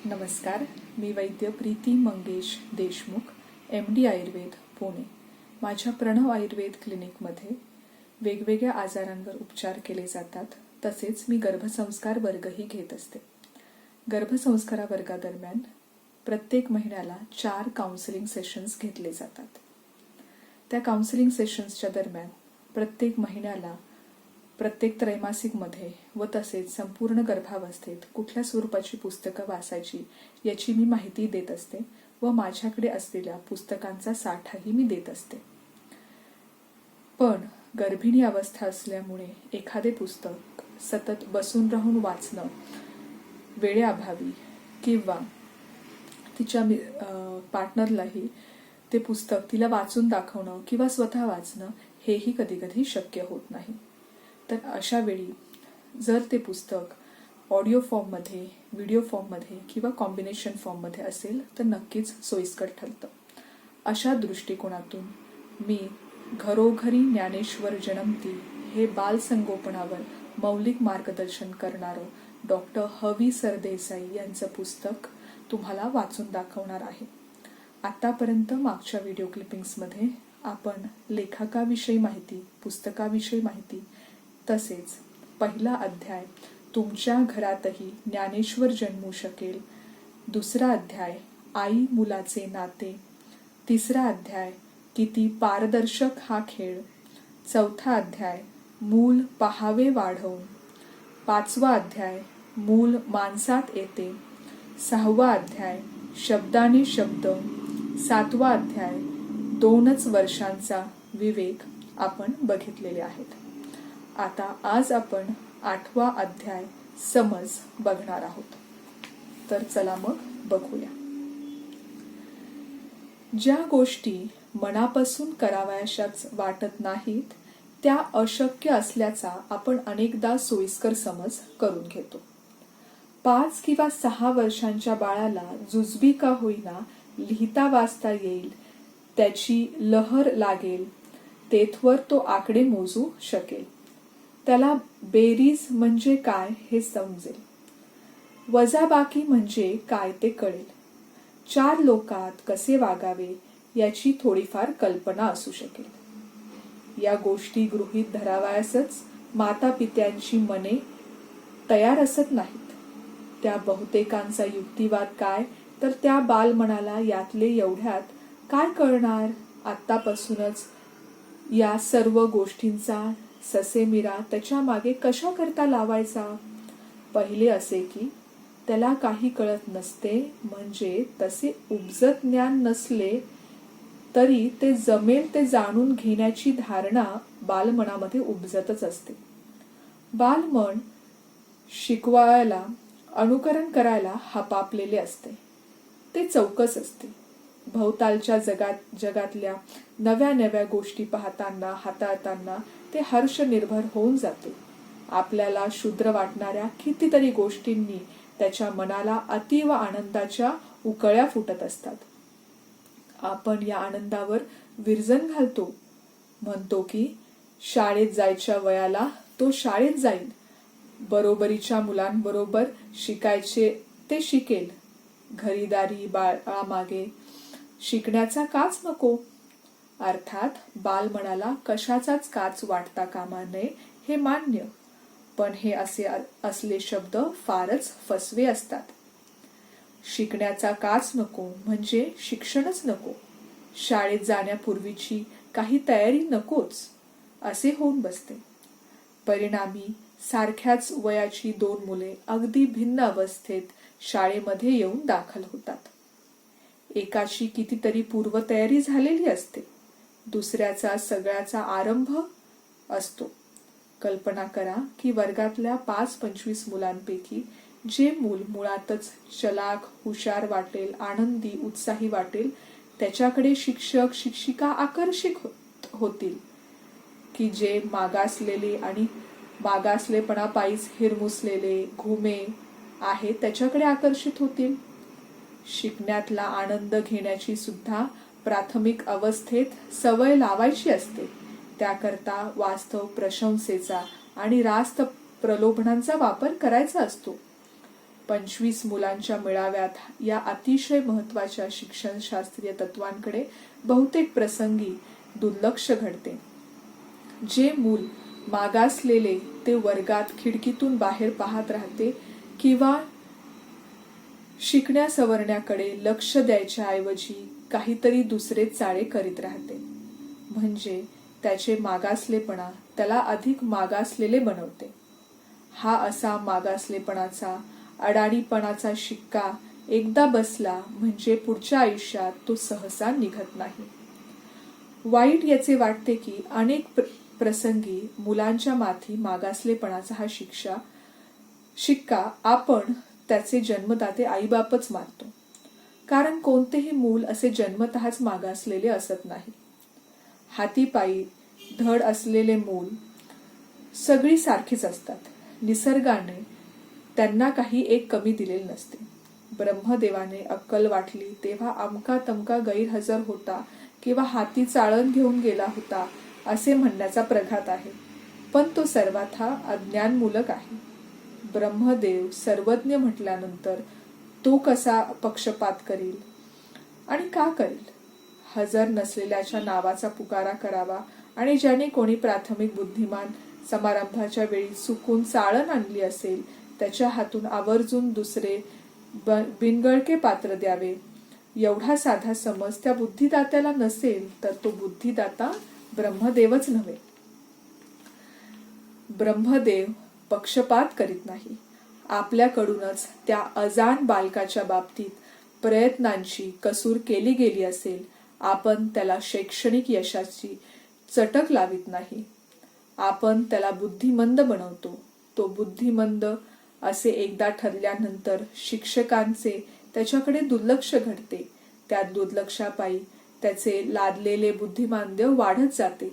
नमस्कार, मी वैद्य प्रीती मंगेश देशमुख, MD आयुर्वेद पुणे. माझ्या प्रणव आयुर्वेद क्लिनिकमध्ये वेगवेगळ्या आजारांवर उपचार केले जातात. तसेच मी गर्भसंस्कार वर्गही घेत असते. गर्भसंस्कार वर्गादरम्यान प्रत्येक महिन्याला 4 काउन्सिलिंग सेशन्स घेतले जातात. त्या काउन्सिलिंग सेशन्सच्या दरम्यान प्रत्येक महिन्याला प्रत्येक त्रैमासिकमध्ये व तसेच संपूर्ण गर्भावस्थेत कुठल्या स्वरूपाची पुस्तकं वाचायची याची मी माहिती देत असते व माझ्याकडे असलेल्या पुस्तकांचा साठाही मी देत असते. पण गर्भिणी अवस्था असल्यामुळे एखादे पुस्तक सतत बसून राहून वाचणं वेळेअभावी किंवा तिच्या पार्टनरलाही ते पुस्तक तिला वाचून दाखवणं किंवा स्वतः वाचणं हेही कधी कधी शक्य होत नाही. तर अशा वेळी जर ते पुस्तक ऑडिओ फॉर्ममध्ये, व्हिडिओ फॉर्ममध्ये किंवा कॉम्बिनेशन फॉर्ममध्ये असेल तर नक्कीच सोयीस्कर ठरतं. अशा दृष्टिकोनातून मी घरोघरी ज्ञानेश्वर जन्मती हे बालसंगोपनावर मौलिक मार्गदर्शन करणारं डॉक्टर हवी सरदेसाई यांचं पुस्तक तुम्हाला वाचून दाखवणार आहे. आतापर्यंत मागच्या व्हिडिओ क्लिपिंग्समध्ये आपण लेखकाविषयी माहिती, पुस्तकाविषयी माहिती, तसेच पहिला अध्याय तुमच्या घरातही ज्ञानेश्वर जन्मू शकेल, दुसरा अध्याय आई मुलाचे नाते, तिसरा अध्याय किती पारदर्शक हा खेळ, चौथा अध्याय मूल पहावे वाढवून, पाचवा अध्याय मूल माणसात येते, सहावा अध्याय शब्दाने शब्द, सातवा अध्याय 2 वर्षांचा विवेक आपण बघितलेले आहेत. आता आज आपण 8वा अध्याय समज बघणार आहोत. तर चला मग बघूया. ज्या गोष्टी मनापासून कराव्याशाच वाटत नाहीत त्या अशक्य असल्याचा आपण अनेकदा सोयीस्कर समज करून घेतो. 5 किंवा 6 वर्षांच्या बाळाला जुजबी का होईना लिहिता वाचता येईल, त्याची लहर लागेल, तेथवर तो आकडे मोजू शकेल, त्याला बेरीज म्हणजे काय हे समजेल, वजाबाकी म्हणजे काय ते कळेल, 4 लोकात कसे वागावे याची थोडीफार कल्पना असू शकेल. या गोष्टी गृहीत धरावयासच मातापित्यांची मने तयार असत नाहीत. त्या बहुतेकांचा युक्तिवाद काय तर त्या बालमनाला यातले एवढ्यात काय कळणार. आत्तापासूनच या सर्व गोष्टींचा ससेमिरा त्याच्या मागे कशा करता लावायचा. पहिले असे की त्याला काही कळत नसते, म्हणजे तसे उपजत ज्ञान नसले तरी ते जमेल ते जाणून घेण्याची धारणा बालमनामध्ये उपजतच असते. बालमन शिकवायला, अनुकरण करायला हपापलेले असते. ते चौकस असते. भोवतालच्या जगातल्या नव्या नव्या गोष्टी पाहताना, हाताळताना ते हर्ष निर्भर होऊन जाते. आपल्याला शूद्र वाटणाऱ्या कितीतरी गोष्टींनी त्याच्या मनाला अतीव आनंदाच्या उकळ्या फुटत असतात. आपण या आनंदावर विरजण घालतो. म्हणतो की शाळेत जायच्या वयाला तो शाळेत जाईल, बरोबरीच्या मुलांबरोबर शिकायचे ते शिकेल, घरीदारी बाळामागे शिकण्याचा काच नको. अर्थात बालमनाला कशाचाच काच वाटता कामा नये हे मान्य, पण हे असे असले शब्द फारच फसवे असतात. शिकण्याचा काच नको म्हणजे शिक्षणच नको, शाळेत जाण्यापूर्वीची काही तयारी नकोच असे होऊन बसते. परिणामी सारख्याच वयाची 2 मुले अगदी भिन्न अवस्थेत शाळेमध्ये येऊन दाखल होतात. एकाची कितीतरी पूर्वतयारी झालेली असते, दुसऱ्याचा सगळ्याचा आरंभ असतो. कल्पना करा की वर्गातल्या 5-25 मुलांपैकी जे मूल मुळातच चलाख, हुशार वाटेल, आनंदी, उत्साही वाटेल, त्याच्याकडे शिक्षक शिक्षिका आकर्षित होतील की जे मागासलेले आणि मागासलेपणापायीच हिरमुसलेले, घुमे आहे त्याच्याकडे आकर्षित होतील. शिकण्यातला आनंद घेण्याची सुद्धा प्राथमिक अवस्थेत सवय लावायची असते. त्याकरता वास्तव प्रशंसेचा आणि रास्त प्रलोभनांचा वापर करायचा असतो. 25 मुलांच्या मेळाव्यात या अतिशय महत्त्वाच्या शिक्षणशास्त्रीय तत्वांकडे बहुतेक प्रसंगी दुर्लक्ष घडते. जे मूल मागासलेले ते वर्गात खिडकीतून बाहेर पाहत राहते किंवा शिकण्या सवरण्याकडे लक्ष द्यायच्या ऐवजी काहीतरी दुसरे चाळे करीत राहते. म्हणजे त्याचे मागासलेपणा त्याला अधिक मागासलेले बनवते. हा असा मागासलेपणाचा अडाणीपणाचा शिक्का एकदा बसला म्हणजे पुढच्या आयुष्यात तो सहसा निघत नाही. वाईट याचे वाटते की अनेक प्रसंगी मुलांच्या माथी मागासलेपणाचा हा शिक्का आपण त्याचे जन्मदाते आईबापच मानतो. कारण कोणतेही मूल असे जन्मतःच मागासलेले असत नाही. हातीपायी धड असलेले मूल सगळी सारखीच असतात. निसर्गाने त्यांना काही एक कमी दिलेले नसते. ब्रह्मदेवाने अक्कल वाटली तेव्हा अमका तमका गैरहजर होता किंवा हाती चाळण घेऊन गेला होता असे म्हणण्याचा प्रघात आहे, पण तो सर्वथा अज्ञानमूलक आहे. ब्रह्मदेव सर्वज्ञ म्हटल्यानंतर तो कसा पक्षपात करील आणि का करील? हजर नसलेल्याच्या नावाचा पुकारा करावा आणि ज्याने कोणी प्राथमिक बुद्धिमान समारंभाच्या वेळी चुकून चाळण आणली असेल त्याच्या हातून आवर्जून दुसरे बिनगळके पात्र द्यावे, एवढा साधा समज त्या बुद्धिदात्याला नसेल तर तो बुद्धिदाता ब्रह्मदेवच नव्हे. ब्रह्मदेव पक्षपात करीत नाही. आपल्याकडूनच त्या अजाण बालकाच्या बाबतीत प्रयत्नांची कसूर केली गेली असेल, आपण त्याला शैक्षणिक यशाची चटक लावित नाही. आपण त्याला बुद्धिमंद बनवतो. तो बुद्धिमंद असे एकदा ठरल्यानंतर शिक्षकांचे त्याच्याकडे दुर्लक्ष घडते. त्या दुर्लक्षापायी त्याचे लादलेले बुद्धिमांद्य वाढत जाते.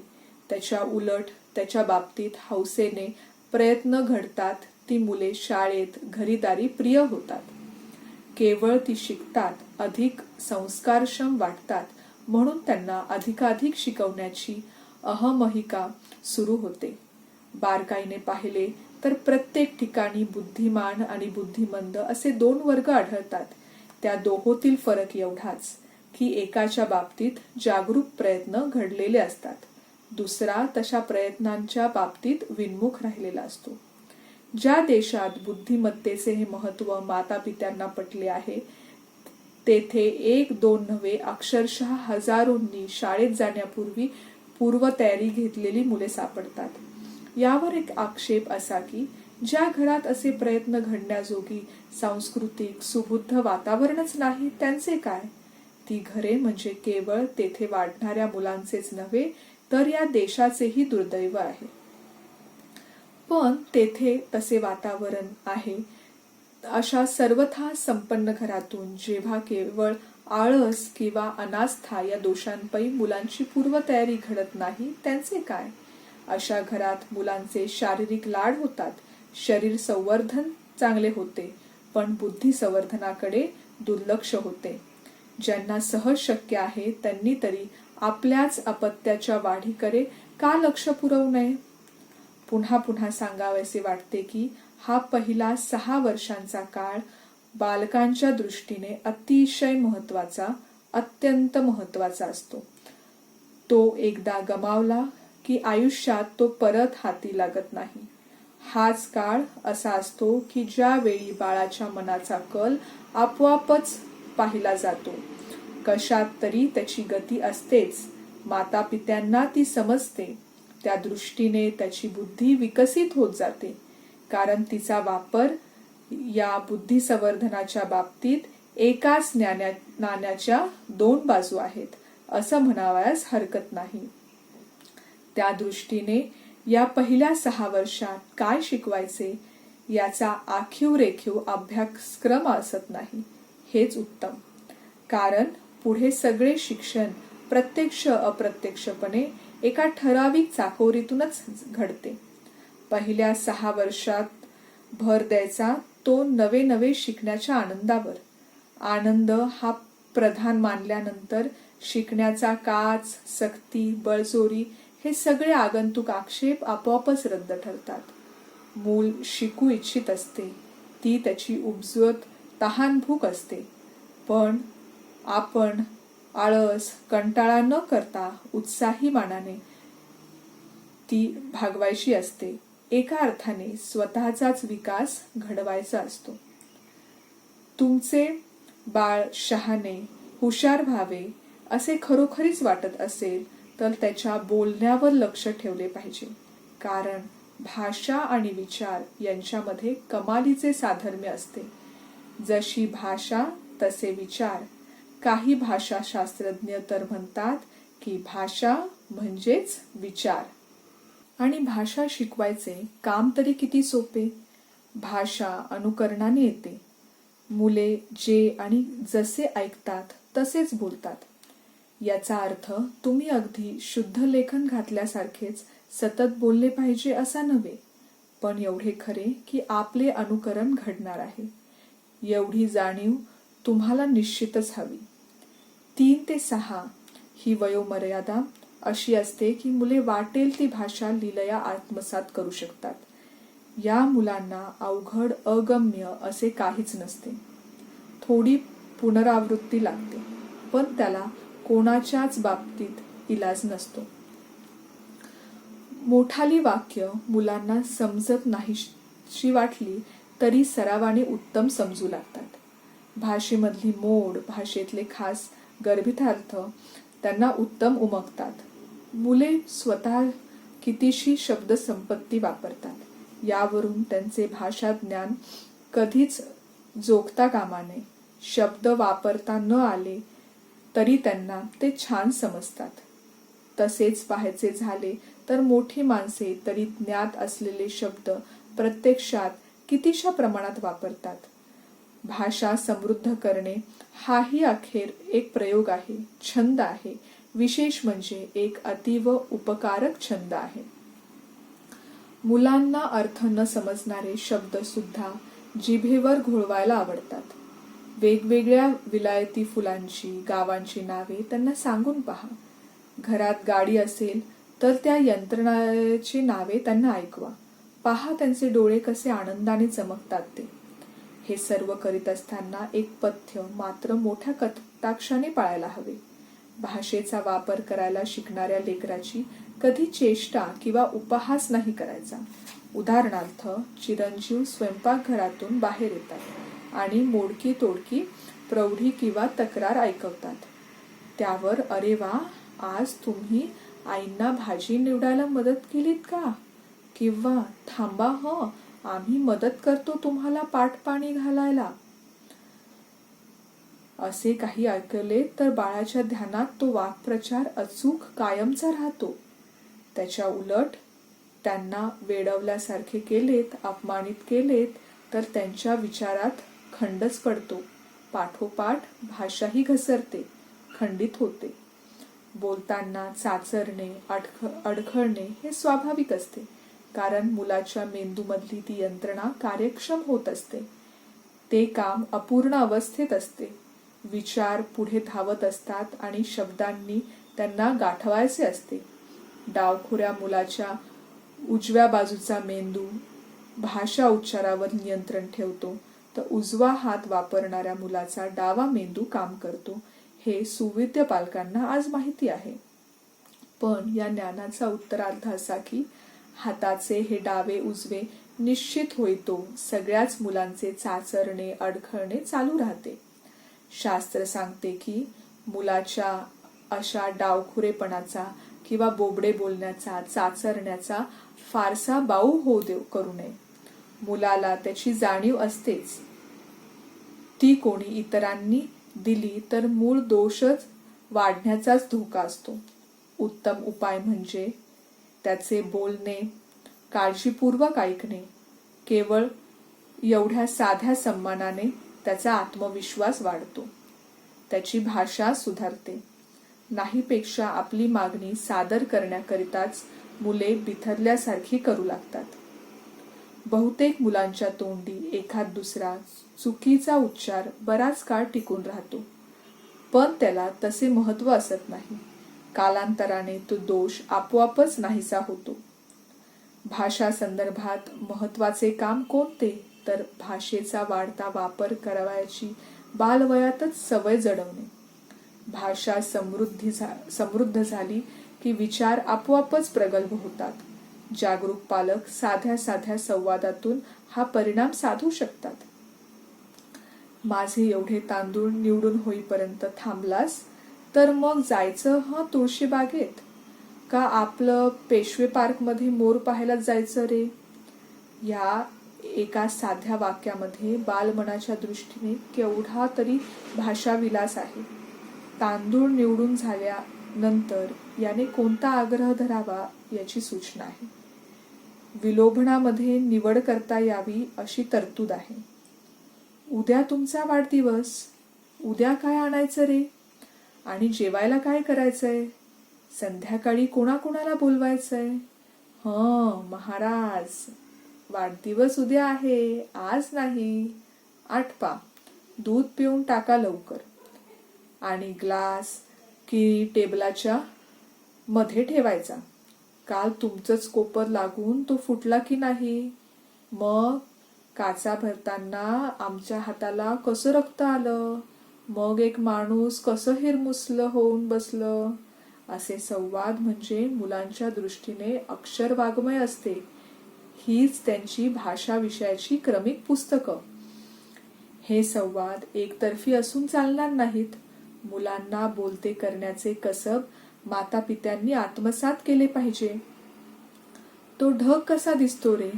त्याच्या उलट त्याच्या बाबतीत हौसेने प्रयत्न घडतात. ती मुले शाळेत घरीदारी प्रिय होतात. केवळ ती शिकतात, अधिक संस्कारक्षम वाटतात म्हणून त्यांना अधिकाधिक शिकवण्याची अहमहिका सुरू होते. बारकाईने पाहिले तर प्रत्येक ठिकाणी बुद्धिमान आणि बुद्धिमंद असे 2 वर्ग आढळतात. त्या दोहोतील फरक एवढाच की एकाच्या बाबतीत जागरूक प्रयत्न घडलेले असतात, दुसरा तशा प्रयत्नांच्या बाबतीत विन्मुख राहिलेला असतो. ज्या देशात बुद्धिमत्तेचे हे महत्त्व मातापित्यांना पटले आहे तेथे 1-2 नव्हे अक्षरशः हजारोंनी शाळेत जाण्यापूर्वी पूर्वतयारी घेतलेली मुले सापडतात. यावर एक आक्षेप असा की ज्या घरात असे प्रयत्न घडण्याजोगी सांस्कृतिक सुबुद्ध वातावरणच नाही त्यांचे काय? ती घरे म्हणजे केवळ तेथे वाढणाऱ्या मुलांचेच नव्हे तर या देशाचेही दुर्दैव आहे. पण तेथे तसे वातावरण आहे अशा सर्वथा संपन्न घरातून जेव्हा केवळ आळस किंवा अनास्था या दोषांपायी मुलांची पूर्वतयारी घडत नाही त्यांचे काय? अशा घरात मुलांचे शारीरिक लाड होतात, शरीर संवर्धन चांगले होते, पण बुद्धी संवर्धनाकडे दुर्लक्ष होते. ज्यांना सहज शक्य आहे त्यांनी तरी आपल्याच अपत्याच्या वाढीकडे का लक्ष पुरवू नये? पुन्हा पुन्हा सांगावेसे वाटते की हा पहिला 6 वर्षांचा काळ बालकांच्या दृष्टीने अतिशय महत्वाचा, अत्यंत महत्वाचा असतो. तो एकदा गमावला की आयुष्यात तो परत हाती लागत नाही. हाच काळ असा असतो की ज्यावेळी बाळाच्या मनाचा कल आपोआपच पाहिला जातो. कशात तरी त्याची गती असतेच. मातापित्यांना ती समजते. त्या दृष्टीने त्याची बुद्धी विकसित होत जाते. कारण तिचा वापर या बुद्धी संवर्धनाच्या बाबतीत एकाच नाण्याच्या 2 बाजू आहेत असं म्हणावयास हरकत नाही. त्या दृष्टीने या पहिल्या 6 वर्षात काय शिकवायचे याचा आखीव रेखीव अभ्यासक्रम असत नाही हेच उत्तम. कारण पुढे सगळे शिक्षण प्रत्यक्ष अप्रत्यक्षपणे एका ठराविक चाकोरीतूनच घडते. पहिल्या 6 वर्षात भर द्यायचा तो नवे नवे शिकण्याच्या आनंदावर. आनंद हा प्रधान मानल्यानंतर शिकण्याचा काच, सक्ती, बळजोरी हे सगळे आगंतुक आक्षेप आपोआपच रद्द ठरतात. मूल शिकू इच्छित असते, ती त्याची उपजत तहानभूक असते. पण आपण आळस कंटाळा न करता उत्साही मानाने ती भागवायची असते. एका अर्थाने स्वतःचाच विकास घडवायचा असतो. तुमचे बाळ शहाणे हुशार व्हावे असे खरोखरीच वाटत असेल तर त्याच्या बोलण्यावर लक्ष ठेवले पाहिजे. कारण भाषा आणि विचार यांच्यामध्ये कमालीचे साधर्म्य असते. जशी भाषा तसे विचार. काही भाषाशास्त्रज्ञ तर म्हणतात की भाषा म्हणजेच विचार. आणि भाषा शिकवायचे काम तरी किती सोपे. भाषा अनुकरणाने येते. मुले जे आणि जसे ऐकतात तसेच बोलतात. याचा अर्थ तुम्ही अगदी शुद्ध लेखन घातल्यासारखेच सतत बोलले पाहिजे असा नव्हे, पण एवढे खरे की आपले अनुकरण घडणार आहे. एवढी जाणीव तुम्हाला निश्चितच हवी. 3 ते 6 ही वयोमर्यादा अशी असते की मुले वाटेल ती भाषा लीलया आत्मसात करू शकतात. या मुलांना अवघड अगम्य असे काहीच नसते. थोडी पुनरावृत्ती लागते, पण त्याला कोणाच्याच बाबतीत इलाज नसतो. मोठाली वाक्य मुलांना समजत नाहीशी वाटली तरी सरावाने उत्तम समजू लागतात. भाषेमधली मोड, भाषेतले खास गर्भितार्थ त्यांना उत्तम उमगतात. मुले स्वतः कितीशी शब्दसंपत्ती वापरतात यावरून त्यांचे भाषा ज्ञान कधीच जोखता कामा नये. शब्द वापरता न आले तरी त्यांना ते छान समजतात. तसेच पाहायचे झाले तर मोठी माणसे तरी ज्ञात असलेले शब्द प्रत्यक्षात कितीशा प्रमाणात वापरतात. भाषा समृद्ध करणे हाही अखेर एक प्रयोग आहे, छंद आहे. विशेष म्हणजे एक अतीव उपकारक छंद आहे. मुलांना अर्थ न समजणारे शब्द सुद्धा जिभेवर घोळवायला आवडतात. वेगवेगळ्या विलायती फुलांची, गावांची नावे त्यांना सांगून पहा. घरात गाडी असेल तर त्या यंत्रणाची नावे त्यांना ऐकवा. पहा त्यांचे डोळे कसे आनंदाने चमकतात ते. हे सर्व करीत असताना एक पथ्य मात्र मोठ्या कटाक्षाने पाळायला हवे. भाषेचा वापर करायला शिकणाऱ्या लेकराची कधी चेष्टा किंवा उपहास नाही करायचा. उदाहरणार्थ, चिरंजीव स्वयंपाकघरातून बाहेर येतात आणि मोडकी तोडकी प्रौढी किंवा तक्रार ऐकवतात. त्यावर अरे वा, आज तुम्ही आईंना भाजी निवडायला मदत केलीत का? किंवा थांबा आम्ही मदत करतो तुम्हाला पाणी घालायला. असे काही ऐकले तर बाळाच्या ध्यानात तो वाक्प्रचार अचूक कायमचा राहतो. त्याच्या उलट त्यांना वेडवल्यासारखे केलेत, अपमानित केलेत तर त्यांच्या विचारात खंडच पडतो. पाठोपाठ भाषाही घसरते, खंडित होते. बोलताना चाचरणे, अडखळणे हे स्वाभाविक असते, कारण मुलाच्या मेंदूमधली ती यंत्रणा कार्यक्षम होत असते. ते काम अपूर्ण अवस्थेत असते. विचार पुढे धावत असतात आणि शब्दांनी त्यांना गाठवायचे असते. डावखोऱ्या मुलाच्या उजव्या बाजूचा मेंदू भाषा उच्चारावर नियंत्रण ठेवतो, तर उजवा हात वापरणाऱ्या मुलाचा डावा मेंदू काम करतो. हे सुविद्य पालकांना आज माहिती आहे. पण या ज्ञानाचा उत्तरार्थ असा की हाताचे हे डावे उजवे निश्चित होईतो सगळ्याच मुलांचे चाचरणे, अडखळणे चालू राहते. शास्त्र सांगते की मुलाच्या अशा डावखुरेपणाचा किंवा बोबडे बोलण्याचा, चाचरण्याचा फारसा बाऊ करू नये. मुलाला त्याची जाणीव असतेच. ती कोणी इतरांनी दिली तर मूळ दोषच वाढण्याचाच धोका असतो. उत्तम उपाय म्हणजे त्याचे बोलणे काळजीपूर्वक ऐकणे. केवळ एवढ्या साध्या सन्मानाने त्याचा आत्मविश्वास वाढतो, त्याची भाषा सुधारते. नाहीपेक्षा आपली मागणी सादर करण्याकरिताच मुले बिथरल्यासारखी करू लागतात. बहुतेक मुलांच्या तोंडी एखाद दुसरा चुकीचा उच्चार बराच काळ टिकून राहतो, पण त्याला तसे महत्व असत नाही. कालांतराने तो दोष आपोआपच नाहीसा होतो. भाषा संदर्भात महत्वाचे काम कोणते तर भाषेचा वाढता वापर करावयाची बालवयातच सवय जडवणे. भाषा समृद्ध झाली की विचार आपोआपच प्रगल्भ होतात. जागरूक पालक साध्या साध्या संवादातून हा परिणाम साधू शकतात. माझे एवढे तांदूळ निवडून होईपर्यंत थांबलास तर मग जायचं तुळशीबागेत, का आपलं पेशवे पार्कमध्ये मोर पाहायला जायचं रे. या एका साध्या वाक्यामध्ये बालमनाच्या दृष्टीने केवढा तरी भाषाविलास आहे. तांदूळ निवडून झाल्यानंतर याने कोणता आग्रह धरावा याची सूचना आहे. विलोभनामध्ये निवड करता यावी अशी तरतूद आहे. उद्या तुमचा वाढदिवस, उद्या काय आणायचं रे, आणि जेवायला काय करायचंय, संध्याकाळी कोणाकोणाला बोलवायचंय. महाराज, वाढदिवस उद्या आहे, आज नाही. आटपा, दूध पिऊन टाका लवकर. आणि ग्लास की टेबलाच्या मध्ये ठेवायचा. काल तुमचंच कोपर लागून तो फुटला की नाही. मग काचा भरताना आमच्या हाताला कसं रक्त आलं, मग एक माणूस कसं हिरमुसलं होऊन बसलं. असे संवाद म्हणजे मुलांच्या दृष्टीने अक्षर वाङ्मय असते. हीच त्यांची भाषा विषयाची क्रमिक पुस्तकं. हे संवाद एकतर्फी असून चालणार नाहीत. मुलांना बोलते करण्याचे कसब मातापित्यांनी आत्मसात केले पाहिजे. तो ढग कसा दिसतो रे,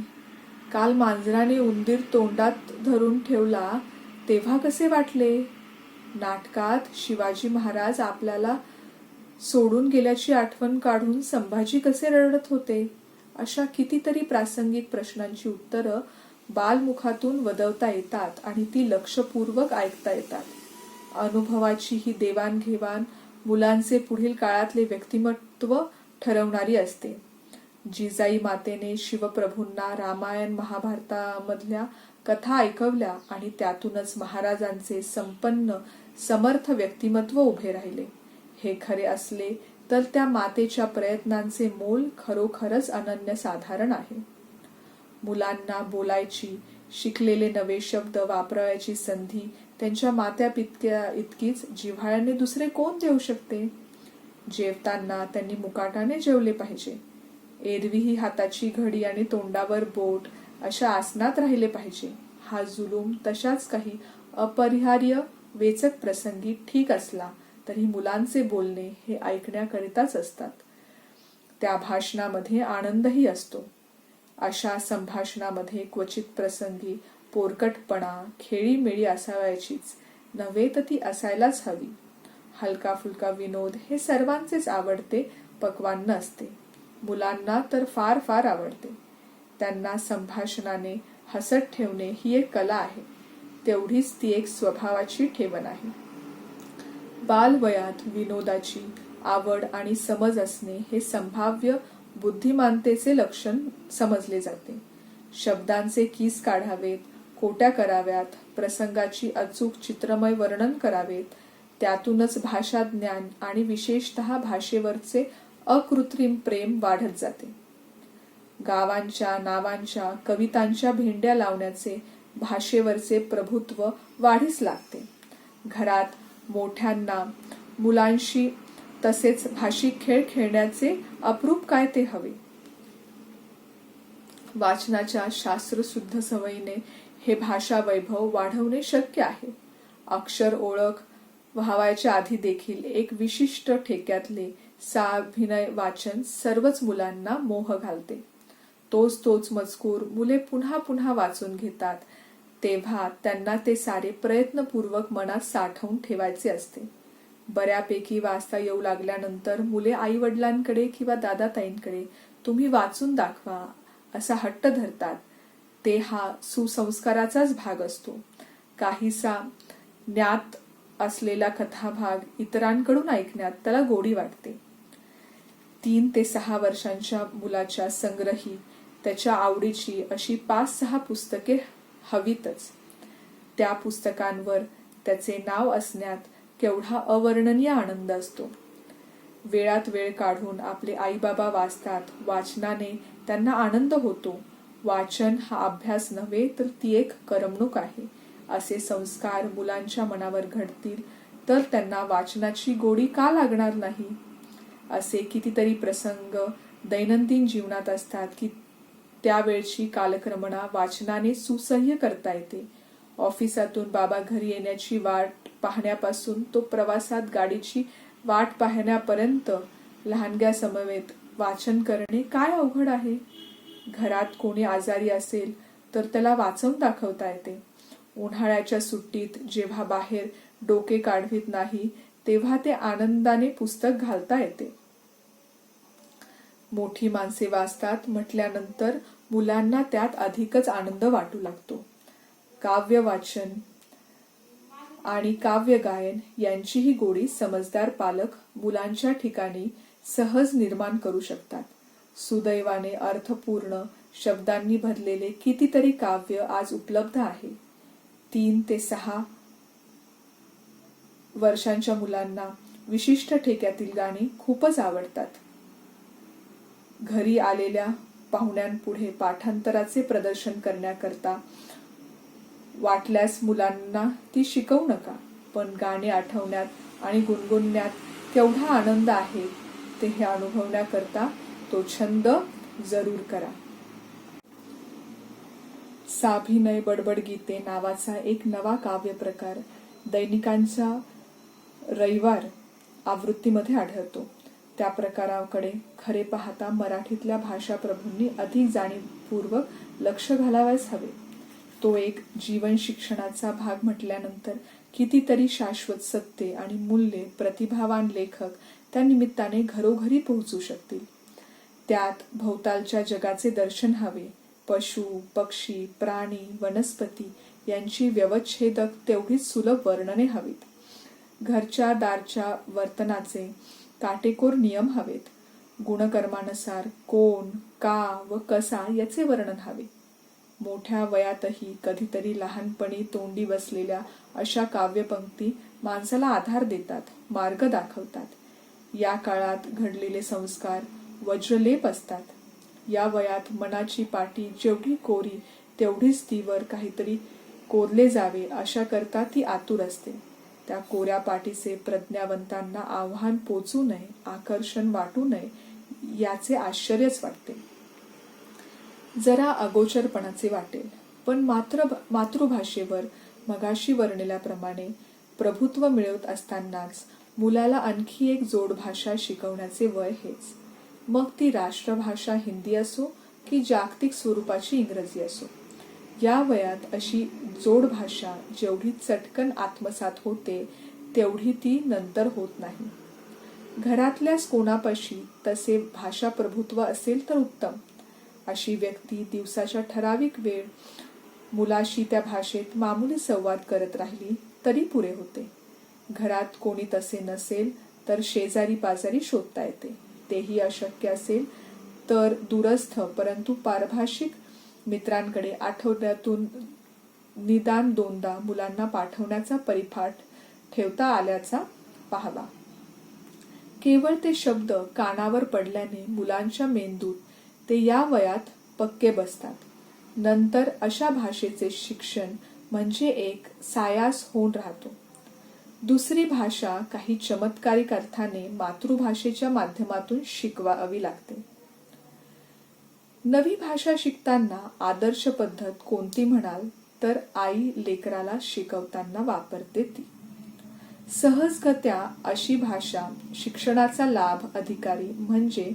काल मांजराने उंदीर तोंडात धरून ठेवला तेव्हा कसे वाटले. नाटकात शिवाजी महाराज आपल्याला सोडून गेल्याची आठवण काढून संभाजी कसे रडत होते. अशा कितीतरी प्रासंगिक प्रश्नांची उत्तरं बालमुखातून वदवता येतात आणि ती लक्षपूर्वक ऐकता येतात. अनुभवाची ही देवाणघेवाण मुलांचे पुढील काळातले व्यक्तिमत्व ठरवणारी असते. जिजाई मातेने शिवप्रभूंना रामायण महाभारतामधल्या कथा ऐकवल्या आणि त्यातूनच महाराजांचे संपन्न समर्थ व्यक्तिमत्व उभे राहिले. हे खरे असले तर त्या मातेच्या प्रयत्नांचे मोल खरोखरच अनन्यसाधारण आहे. मुलांना बोलायची, शिकलेले नवे शब्द वापरायची संधी त्यांच्या मात्यापित्या इतकीच जिव्हाळ्याने दुसरे कोण देऊ शकते. जेवताना त्यांनी मुकाटाने जेवले पाहिजे. एरवीही हाताची घडी आणि तोंडावर बोट अशा आसनात राहिले पाहिजे. हा जुलूम तशाच काही अपरिहार्य वेचक प्रसंगी ठीक असला तरी मुलांचे बोलणे हे ऐकण्याकरिताच असतात. त्या भाषणामध्ये आनंदही असतो. अशा संभाषणामध्ये क्वचित प्रसंगी पोरकटपणा, खेळीमेळी असावयाचीच नव्हे तर ती असायलाच हवी. हलका फुलका विनोद हे सर्वांचेच आवडते पक्वान्न असते. मुलांना तर फार फार आवडते. त्यांना संभाषणाने हसत ठेवणे ही एक कला आहे, तेवढीच ती एक स्वभावाची ठेवण आहे. बालवयात विनोदाची आवड आणि समज असणे हे संभाव्य बुद्धिमानतेचे लक्षण समजले जाते. शब्दांचे कीस काढावेत, कोट्या कराव्यात, प्रसंगाची अचूक चित्रमय वर्णन करावेत, त्यातूनच भाषा ज्ञान आणि विशेषतः भाषेवरचे अकृत्रिम प्रेम वाढत जाते. गावांच्या नावांच्या कवितांच्या भेंड्या लावण्याचे भाषेवरचे प्रभुत्व वाढीस लागते. घरात मोठ्यांना मुलांशी तसेच भाषिक खेळ खेळण्याचे अप्रूप काय ते हवे. वाचनाच्या शास्त्रशुद्ध सवयीने हे भाषा वैभव वाढवणे शक्य आहे. अक्षर ओळख व्हावयाच्या आधी देखील एक विशिष्ट ठेक्यातले साभिनय वाचन सर्वच मुलांना मोह घालते. तोच मजकूर मुले पुन्हा पुन्हा वाचून घेतात तेव्हा त्यांना ते सारे प्रयत्नपूर्वक मनात साठवून ठेवायचे असते. बऱ्यापैकी वाचता येऊ लागल्यानंतर मुले आई वडिलांकडे किंवा दादाताईंकडे तुम्ही वाचून दाखवा असा हट्ट धरतात. ते हा सुसंस्काराचाच भाग असतो. काहीसा ज्ञात असलेला कथाभाग इतरांकडून ऐकण्यात त्याला गोडी वाटते. 3 ते 6 वर्षांच्या मुलाच्या संग्रही त्याच्या आवडीची अशी 5-6 पुस्तके हवीतच. त्या पुस्तकांवर त्याचे नाव असण्यात केवढा अवर्णनीय आनंद असतो. वेळात वेळ काढून आपले आई बाबा वाचतात. वाचनाने त्यांना आनंद होतो. वाचन हा अभ्यास नव्हे तर ती एक करमणूक आहे. असे संस्कार मुलांच्या मनावर घडतील तर त्यांना वाचनाची गोडी का लागणार नाही? असे कितीतरी प्रसंग दैनंदिन जीवनात असतात की त्यावेळची कालक्रमणा वाचनाने सुसह्य करता येते. ऑफिसातून बाबा घरी येण्याची वाट पाहण्यापासून तो प्रवासात गाडीची वाट पाहण्यापर्यंत लहानग्या समवेत वाचन करणे काय अवघड आहे? घरात कोणी आजारी असेल तर त्याला वाचून दाखवता येते. उन्हाळ्याच्या सुट्टीत जेव्हा बाहेर डोके काढवित नाही तेव्हा ते आनंदाने पुस्तक घालता येते. मोठी माणसे वाचतात म्हटल्यानंतर मुलांना त्यात अधिकच आनंद वाटू लागतो. काव्य वाचन आणि काव्य गायन यांचीही गोडी समजदार पालक मुलांच्या ठिकाणी सहज निर्माण करू शकतात. सुदैवाने अर्थपूर्ण शब्दांनी भरलेले कितीतरी काव्य आज उपलब्ध आहे. 3 ते 6 वर्षांच्या मुलांना विशिष्ट ठेक्यातील गाणी खूपच आवडतात. घरी आलेल्या पाहुण्यांपुढे पाठांतराचे प्रदर्शन करण्याकरता वाटल्यास मुलांना ती शिकवू नका, पण गाणे आठवण्यात आणि गुणगुणण्यात केवढा आनंद आहे ते हे अनुभवण्याकरता तो छंद जरूर करा. साभिनय बडबड गीते नावाचा एक नवा काव्य प्रकार दैनिकांच्या रविवार आवृत्तीमध्ये आढळतो. त्या प्रकाराकडे खरे पाहता मराठीतल्या भाषाप्रभूंनी अधिक जाणीवपूर्वक लक्ष घालावयास हवे. तो एक जीवन शिक्षणाचा भाग म्हटल्यानंतर कितीतरी शाश्वत सत्ये आणि मूल्ये प्रतिभावान लेखक त्या निमित्ताने घरोघरी पोहोचू शकतील. त्यात भोवतालच्या जगाचे दर्शन हवे. पशु, पक्षी, प्राणी, वनस्पती यांची व्यवच्छेदक तेवढीच सुलभ वर्णने हवीत. घरच्या दारच्या वर्तनाचे काटेकोर नियम हवेत. गुणकर्मानुसार कोण, का व कसा याचे वर्णन हवे. मोठ्या वयातही कधीतरी लहानपणी तोंडी बसलेल्या अशा काव्यपंक्ती माणसाला आधार देतात, मार्ग दाखवतात. या काळात घडलेले संस्कार वज्रलेप असतात. या वयात मनाची पाटी जेवढी कोरी तेवढीच तीवर काहीतरी कोरले जावे अशा करता ती आतुर असते. त्या कोऱ्या पाटीचे प्रज्ञावंतांना आव्हान पोचू नये, आकर्षण वाटू नये याचे आश्चर्यच वाटते. जरा अगोचरपणाचे वाटेल, पण मातृभाषेवर मगाशी वर्णिल्याप्रमाणे प्रभुत्व मिळवत असतानाच मुलाला आणखी एक जोडभाषा शिकवण्याचे वय हेच. मग ती राष्ट्रभाषा हिंदी असो की जागतिक स्वरूपाची इंग्रजी असो. या वयात अशी जोडभाषा जेवढी चटकन आत्मसात होते तेवढी ती नंतर होत नाही. घरातल्याच कोणापाशी तसे भाषा प्रभुत्व असेल तर उत्तम. अशी व्यक्ती दिवसाच्या ठराविक वेळ मुलाशी त्या भाषेत मामूली संवाद करत राहिली तरी पुरे होते. घरात कोणी तसे नसेल तर शेजारी पाजारी शोधता येते. तेही अशक्य असेल तर दूरस्थ परंतु पारभाषिक मित्रांकडे आठवड्यातून निदान 2दा मुलांना पाठवण्याचा परिपाठ ठेवता आल्याचा पाहावा. केवळ ते शब्द कानावर पडल्याने मुलांच्या मेंदूत ते या वयात पक्के बसतात. नंतर अशा भाषेचे शिक्षण म्हणजे एक सायास होऊन राहतो. दुसरी भाषा काही चमत्कारिक अर्थाने मातृभाषेच्या माध्यमातून शिकवावी लागते. नवी भाषा शिकताना आदर्श पद्धत कोणती म्हणाल तर आई लेकराला शिकवताना वापरते ती. सहजगत्या अशी भाषा शिक्षणाचा लाभ अधिकारी म्हणजे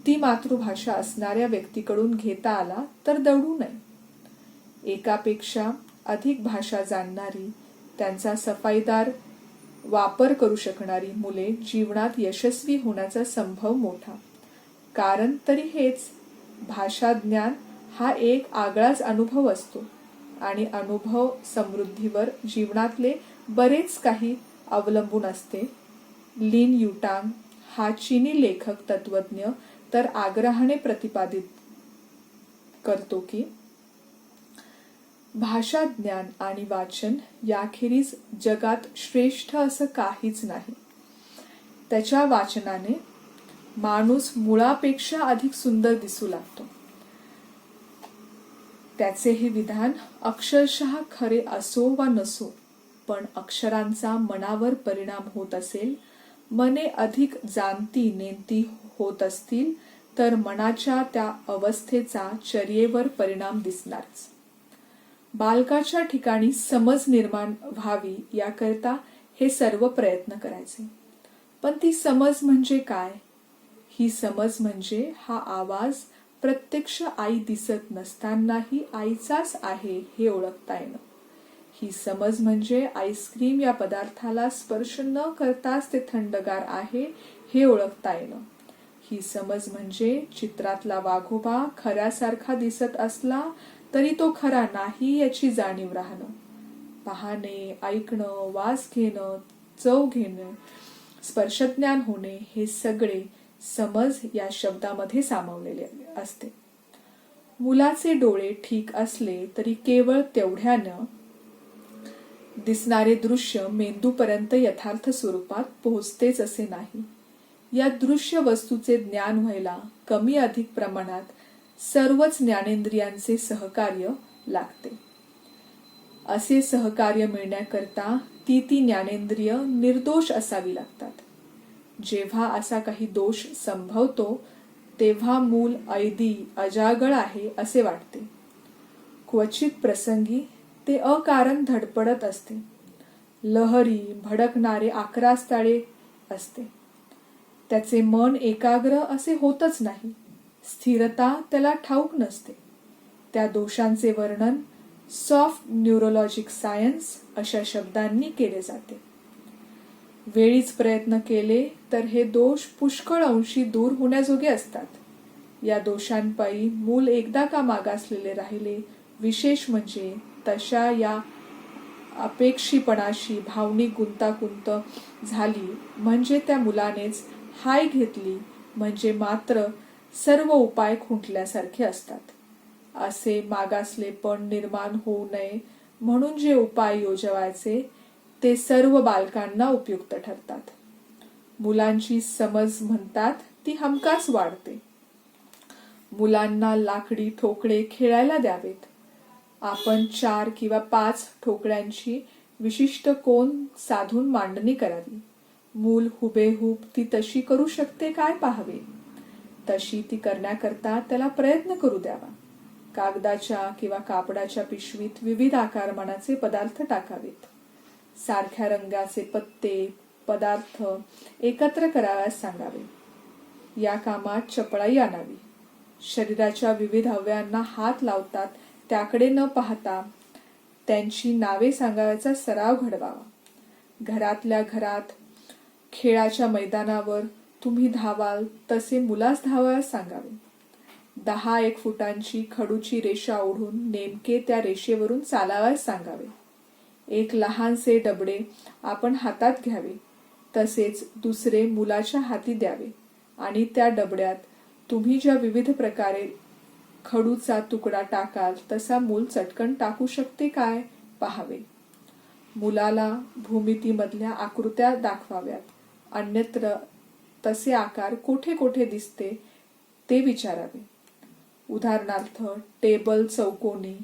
ती मातृभाषा असणाऱ्या व्यक्तीकडून घेता आला तर दवडू नये. एकापेक्षा अधिक भाषा जाणणारी, त्यांचा सफाईदार वापर करू शकणारी मुले जीवनात यशस्वी होण्याचा संभव मोठा. कारण तरी हेच, भाषा ज्ञान हा एक आगळाच अनुभव असतो आणि अनुभव समृद्धीवर जीवनातले बरेच काही अवलंबून असते. लिन युटांग हा चीनी लेखक तत्वज्ञ तर आग्रहाने प्रतिपादित करतो की भाषा ज्ञान आणि वाचन याखेरीज जगात श्रेष्ठ असं काहीच नाही. त्याच्या वाचनाने माणूस मुळापेक्षा अधिक सुंदर दिसू लागतो. त्याचे हे विधान अक्षरशः खरे असो वा नसो, पण अक्षरांचा मनावर परिणाम होत असेल, मने अधिक जाणती नेणती होत असतील, तर मनाच्या त्या अवस्थेचा चर्येवर परिणाम दिसणारच. बालकाच्या ठिकाणी समज निर्माण व्हावी याकरता हे सर्व प्रयत्न करायचे. पण ती समज म्हणजे काय? ही समज म्हणजे हा आवाज प्रत्यक्ष आई दिसत नसतानाही आईचाच आहे हे ओळखता येणं. ही समज म्हणजे आईस्क्रीम या पदार्थाला स्पर्श न करताच ते थंडगार आहे हे ओळखता येणं. ही समज म्हणजे चित्रातला वाघोबा खऱ्यासारखा दिसत असला तरी तो खरा नाही याची जाणीव राहणं. पाहणे, ऐकणं, वास घेणं, चव घेणं, स्पर्शज्ञान होणे हे सगळे समज या शब्दामध्ये सामावलेले असते. मुलाचे डोळे ठीक असले तरी केवळ तेवढ्यानं दिसणारे दृश्य मेंदूपर्यंत यथार्थ स्वरूपात पोहोचतेच असे नाही. या दृश्य वस्तूचे ज्ञान व्हायला कमी अधिक प्रमाणात सर्वच ज्ञानेंद्रियांचे सहकार्य लागते. असे सहकार्य मिळण्याकरता ती ज्ञानेंद्रिय निर्दोष असावी लागतात. जेव्हा असा काही दोष संभवतो तेव्हा मूल ऐदी अजागळ आहे असे वाटते. क्वचित प्रसंगी ते अकारण धडपडत असते. लहरी भडकणारे आक्रास्ताळे असते. त्याचे मन एकाग्र असे होतच नाही. स्थिरता त्याला ठाऊक नसते. त्या दोषांचे वर्णन सॉफ्ट न्यूरोलॉजिक सायन्स अशा शब्दांनी केले जाते. वेळीच प्रयत्न केले तर हे दोष पुष्कळ अंशी दूर होण्याजोगे असतात. या दोषांपायी मूल एकदा का मागासलेले राहिले, विशेष म्हणजे तशा या अपेक्षीपणाशी भावनिक गुंतागुंत झाली म्हणजे त्या मुलानेच हाय घेतली म्हणजे मात्र सर्व उपाय खुंटल्यासारखे असतात. असे मागासलेपण निर्माण होऊ नये म्हणून जे उपाय योजवायचे ते सर्व बालकांना उपयुक्त ठरतात. मुलांची समज म्हणतात ती हमखास वाढते. मुलांना लाकडी ठोकळे खेळायला द्यावेत. आपण 4 किंवा 5 ठोकळ्यांची विशिष्ट कोन साधून मांडणी करावी. मूल हुबेहूब ती तशी करू शकते काय पाहावे. तशी ती करण्याकरता त्याला प्रयत्न करू द्यावा. कागदाच्या किंवा कापडाच्या पिशवीत विविध आकारमानाचे पदार्थ टाकावेत. सारख्या रंगाचे पत्ते पदार्थ एकत्र कराव्यास सांगावे. या कामात चपळाई आणावी. शरीराच्या विविध अवयवांना हात लावतात त्याकडे न पाहता त्यांची नावे सांगाव्याचा सराव घडवावा. घरातल्या घरात खेळाच्या मैदानावर तुम्ही धावाल तसे मुलास धावायला सांगावे. 10-1 फुटांची खडूची रेषा ओढून नेमके त्या रेषेवरून चालावयास सांगावे. एक लहानसे डबडे आपण हातात घ्यावे. तसेच दुसरे मुलाच्या हाती द्यावे आणि त्या डबड्यात तुम्ही ज्या विविध प्रकारे खडूचा तुकडा टाकाल तसा मूल चटकन टाकू शकते काय पाहावे. मुलाला भूमितीमधल्या आकृत्या दाखवाव्यात. अन्यत्र तसे आकार कोठे कोठे दिसते ते विचारावे. उदाहरणार्थ टेबल चौकोनी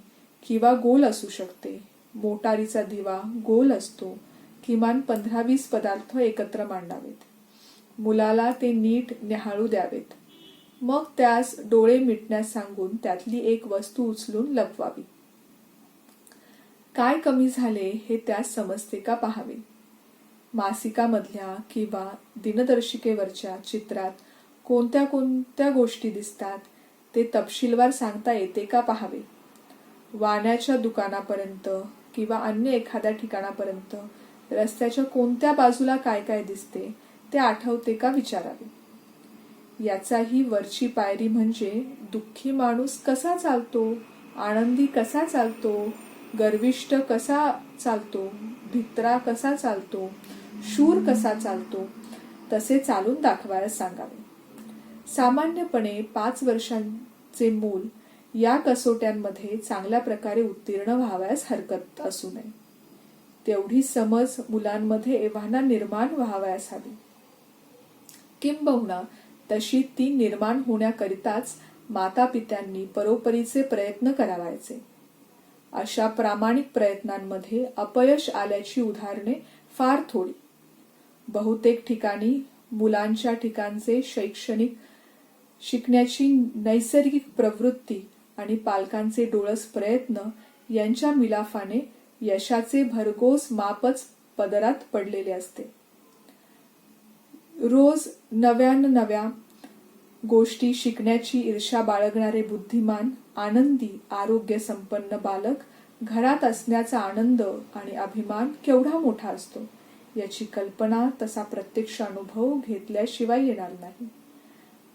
किंवा गोल असू शकते. मोटारीचा दिवा गोल असतो. किमान 15-20 पदार्थ एकत्र मांडावेत. मुलाला ते नीट न्याहाळू द्यावेत. मग त्यास डोळे मिटण्यास सांगून त्यातली एक वस्तू उचलून लपवावी. काय कमी झाले हे त्यास समजते का पाहावे. मासिकामधल्या किंवा दिनदर्शिकेवरच्या चित्रात कोणत्या कोणत्या गोष्टी दिसतात ते तपशीलवार सांगता येते का पाहावे. वाण्याच्या दुकानापर्यंत किंवा अन्य एखाद्या ठिकाणापर्यंत रस्त्याच्या कोणत्या बाजूला काय काय दिसते ते आठवते का विचारावे. याचाही वरची पायरी म्हणजे दुःखी माणूस कसा चालतो, आनंदी कसा चालतो, गर्विष्ठ कसा चालतो, भित्रा कसा चालतो, शूर कसा चालतो तसे चालून दाखवायला सांगावे. सामान्यपणे 5 वर्षांचे मूल या कसोट्यांमध्ये चांगल्या प्रकारे उत्तीर्ण व्हावयास हरकत असू नये. तेवढी समज मुलांमध्ये एव्हाना निर्माण व्हावयास हवी. किंबहुना तशी ती निर्माण होण्याकरिताच मातापित्यांनी परोपरीचे प्रयत्न करावायचे. अशा प्रामाणिक प्रयत्नांमध्ये अपयश आल्याची उदाहरणे फार थोडी. बहुतेक ठिकाणी मुलांच्या ठिकाणचे शैक्षणिक शिकण्याची नैसर्गिक प्रवृत्ती आणि पालकांचे डोळस प्रयत्न यांच्या मिलाफाने यशाचे भरघोस मापच पदरात पडलेले असते. रोज नव्या गोष्टी शिकण्याची ईर्ष्या बाळगणारे बुद्धिमान, आनंदी, आरोग्य संपन्न बालक घरात असण्याचा आनंद आणि अभिमान केवढा मोठा असतो याची कल्पना तसा प्रत्यक्ष अनुभव घेतल्याशिवाय येणार नाही.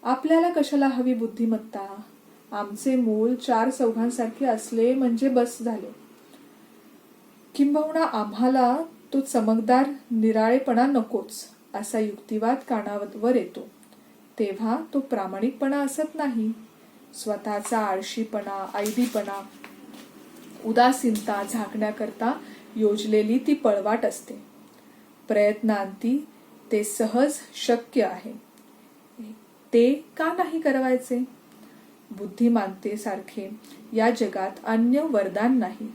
आपल्याला कशाला हवी बुद्धिमत्ता? आमचे मूल 4 चौघांसारखे असले म्हणजे बस झाले. किंबहुना आम्हाला तो चमकदार निराळेपणा नकोच असा युक्तिवाद कानावर येतो. तेव्हा तो प्रामाणिकपणा असत नाही. स्वतःचा आळशीपणा, ऐदीपणा, उदासीनता झाकण्याकरता योजलेली ती पळवाट असते. प्रयत्नांती ते सहज शक्य आहे. ते का नाही करवायचे? बुद्धिमानतेसारखे या जगात अन्य वरदान नाही.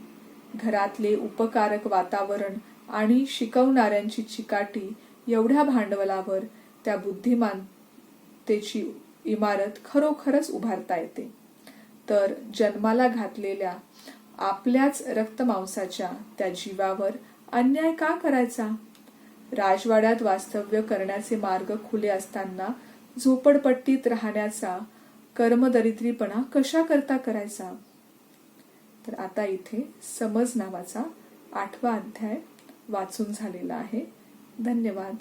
घरातले उपकारक वातावरण आणि शिकवणाऱ्यांची चिकाटी एवढ्या भांडवलावर त्या बुद्धिमानतेची इमारत खरोखरच उभारता येते. तर जन्माला घातलेल्या आपल्याच रक्तमांसाच्या त्या जीवावर अन्याय का करायचा? राजवाड्यात वास्तव्य करण्याचे मार्ग खुले असताना झोपडपट्टीत राहण्याचा कर्मदरिद्रीपणा कशा करता करायचा? तर आता इथे समज नावाचा 8वा अध्याय वाचून झालेला आहे. धन्यवाद.